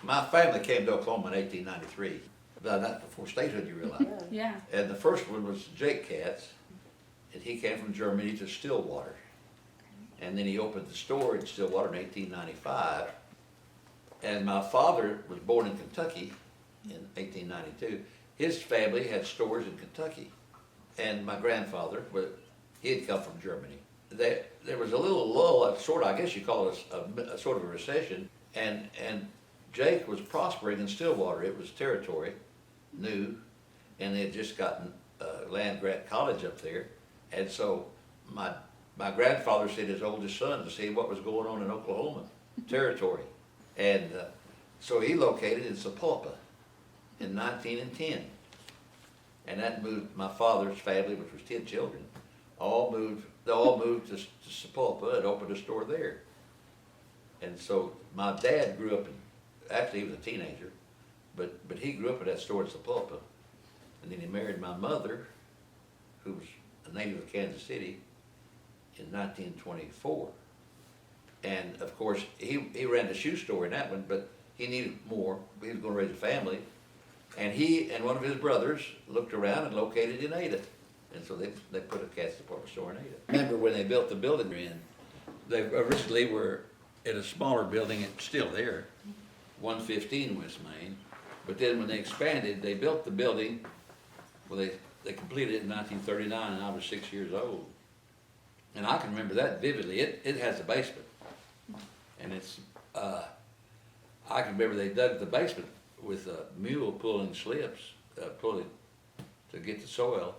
My family came to Oklahoma in 1893. That's before statehood, you realize. Yeah. And the first one was Jake Katz, and he came from Germany to Stillwater. And then he opened the store in Stillwater in 1895. And my father was born in Kentucky in 1892. His family had stores in Kentucky. And my grandfather, he had come from Germany. There was a little lull, I guess you call it a sort of a recession. And Jake was prospering in Stillwater. It was territory, new, and they had just gotten land grant college up there. And so my grandfather sent his oldest son to see what was going on in Oklahoma territory. And so he located in Sapulpa in 1910. And that moved my father's family, which was 10 children, they all moved to Sapulpa and opened a store there. And so my dad grew up actually he was a teenager, but he grew up in that store in Sapulpa. And then he married my mother, who was a native of Kansas City, in 1924. And of course, he ran the shoe store in that one, but he needed more. He was going to raise a family. And he and one of his brothers looked around and located in Ada. And so they put a Katz Department Store in Ada. Remember when they built the building we're in, they originally were in a smaller building, it's still there, 115 West Main. But then when they expanded, they built the building, well they completed it in 1939 and I was 6 years old. And I can remember that vividly. It has a basement. And it's, I can remember they dug the basement with a mule pulling slips, pulling to get the soil.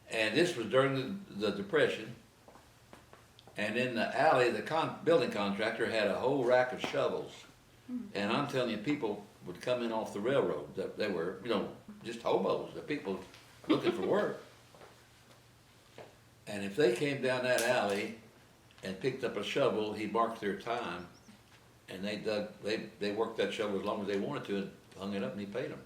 And this was during the Depression. And in the alley, the building contractor had a whole rack of shovels. And I'm telling you, people would come in off the railroad. They were, just hobos, the people looking for work. And if they came down that alley and picked up a shovel, he marked their time. And they worked that shovel as long as they wanted to and hung it up and he paid them.